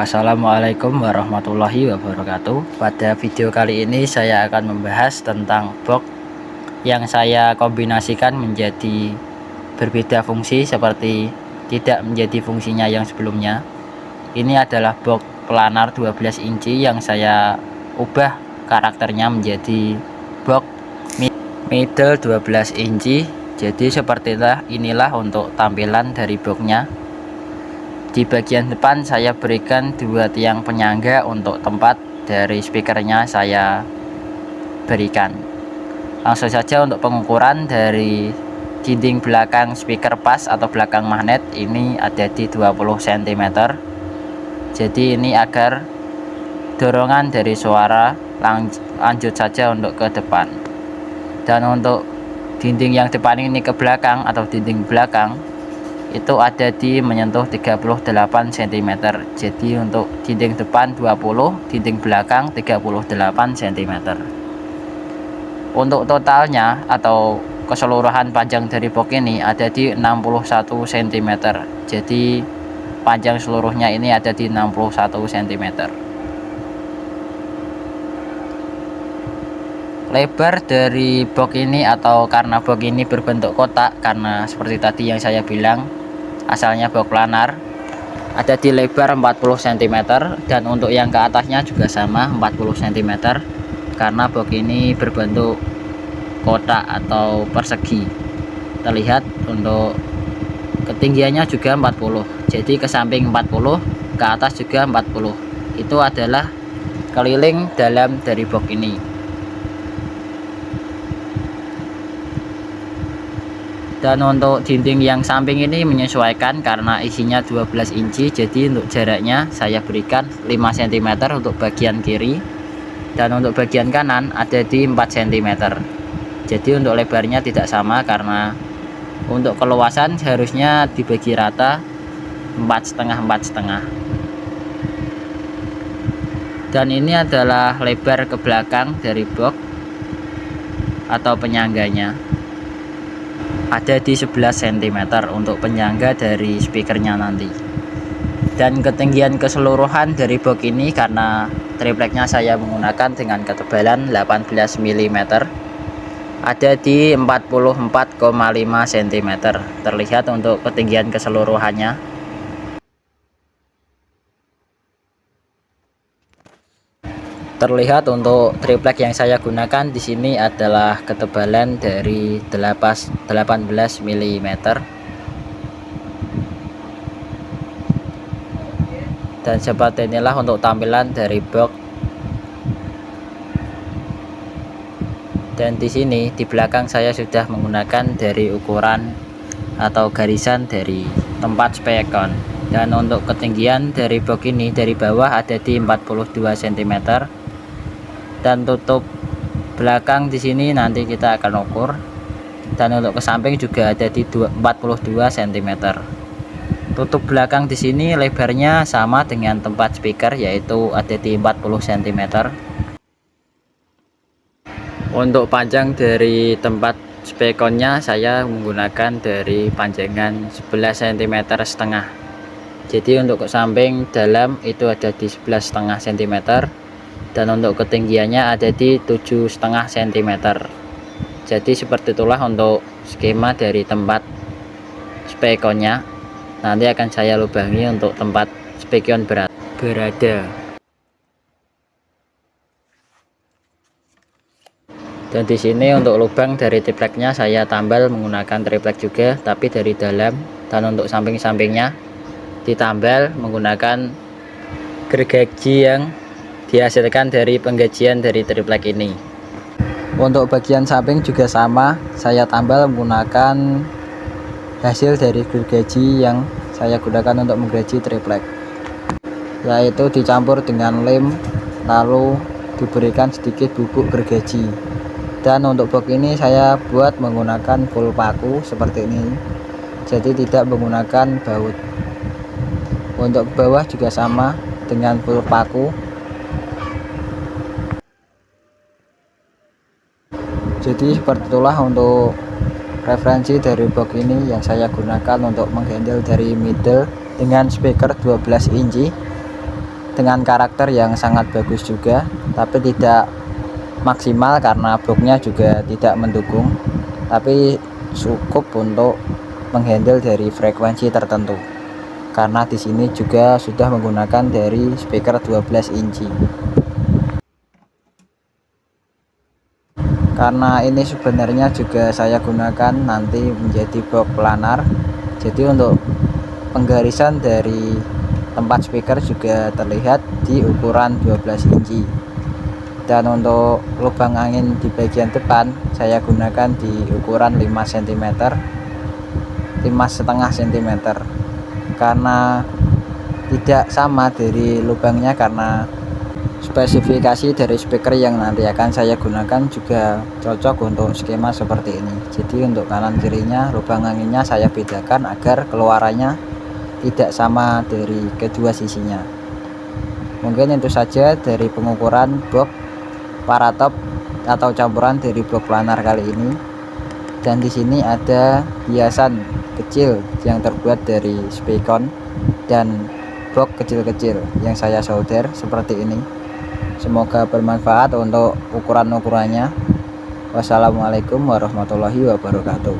Assalamualaikum warahmatullahi wabarakatuh. Pada video kali ini saya akan membahas tentang box yang saya kombinasikan menjadi berbeda fungsi seperti tidak menjadi fungsinya yang sebelumnya. Ini adalah box planar 12 inci yang saya ubah karakternya menjadi box middle 12 inci. Jadi inilah untuk tampilan dari boxnya. Di bagian depan saya berikan dua tiang penyangga untuk tempat dari speakernya saya berikan. Langsung saja untuk pengukuran dari dinding belakang speaker pas atau belakang magnet ini ada di 20 cm. Jadi ini agar dorongan dari suara lanjut saja untuk ke depan. Dan untuk dinding yang depan ini ke belakang atau dinding belakang itu ada di menyentuh 38 cm. Jadi untuk dinding depan 20, dinding belakang 38 cm. Untuk totalnya atau keseluruhan panjang dari box ini ada di 61 cm. Jadi panjang seluruhnya ini ada di 61 cm. Lebar dari box ini atau karena box ini berbentuk kotak, karena seperti tadi yang saya bilang asalnya box planar, ada di lebar 40 cm, dan untuk yang ke atasnya juga sama 40 cm karena box ini berbentuk kotak atau persegi. Terlihat untuk ketinggiannya juga 40, jadi ke samping 40, ke atas juga 40. Itu adalah keliling dalam dari box ini. Dan untuk dinding yang samping ini menyesuaikan karena isinya 12 inci. Jadi untuk jaraknya saya berikan 5 cm untuk bagian kiri, dan untuk bagian kanan ada di 4 cm. Jadi untuk lebarnya tidak sama karena untuk keluasan harusnya dibagi rata 4,5 Dan ini adalah lebar ke belakang dari box atau penyangganya, ada di 11 cm untuk penyangga dari speakernya nanti. Dan ketinggian keseluruhan dari box ini karena tripleknya saya menggunakan dengan ketebalan 18 mm, ada di 44,5 cm. Terlihat untuk ketinggian keseluruhannya. Terlihat untuk triplek yang saya gunakan di sini adalah ketebalan dari 18 mm. Dan seperti inilah untuk tampilan dari box. Dan di sini di belakang saya sudah menggunakan dari ukuran atau garisan dari tempat spekon. Dan untuk ketinggian dari box ini dari bawah ada di 42 cm. Dan tutup belakang di sini nanti kita akan ukur. Dan untuk ke samping juga ada di 42 cm. Tutup belakang di sini lebarnya sama dengan tempat speaker, yaitu ada di 40 cm. Untuk panjang dari tempat spekonnya saya menggunakan dari panjangan 11 cm setengah. Jadi untuk ke samping dalam itu ada di 11,5 cm. Dan untuk ketinggiannya ada di 7,5 cm. Jadi seperti itulah untuk skema dari tempat spekonnya. Nanti akan saya lubangi untuk tempat spekon berada. Dan di sini untuk lubang dari tripleknya saya tambal menggunakan triplek juga, tapi dari dalam. Dan untuk samping-sampingnya ditambal menggunakan gergaji yang dihasilkan dari penggajian dari triplek ini. Untuk bagian samping juga sama, saya tambal menggunakan hasil dari gergaji yang saya gunakan untuk menggaji triplek, yaitu dicampur dengan lem lalu diberikan sedikit bubuk gergaji. Dan untuk box ini saya buat menggunakan full paku seperti ini, jadi tidak menggunakan baut. Untuk bawah juga sama dengan full paku. Jadi seperti itulah untuk referensi dari box ini yang saya gunakan untuk menghandle dari middle dengan speaker 12 inci. dengan karakter yang sangat bagus juga, tapi tidak maksimal karena boxnya juga tidak mendukung, tapi cukup untuk menghandle dari frekuensi tertentu. Karena di sini juga sudah menggunakan dari speaker 12 inci. Karena ini sebenarnya juga saya gunakan nanti menjadi box planar. Jadi untuk penggarisan dari tempat speaker juga terlihat di ukuran 12 inci. Dan untuk lubang angin di bagian depan saya gunakan di ukuran 5 cm, 5,5 cm, karena tidak sama dari lubangnya, karena spesifikasi dari speaker yang nanti akan saya gunakan juga cocok untuk skema seperti ini. Jadi untuk kanan kirinya lubang anginnya saya bedakan agar keluarannya tidak sama dari kedua sisinya. Mungkin itu saja dari pengukuran box paratop atau campuran dari box planar kali ini. Dan di sini ada hiasan kecil yang terbuat dari spikon dan box kecil-kecil yang saya solder seperti ini. Semoga bermanfaat untuk ukuran-ukurannya. Wassalamualaikum warahmatullahi wabarakatuh.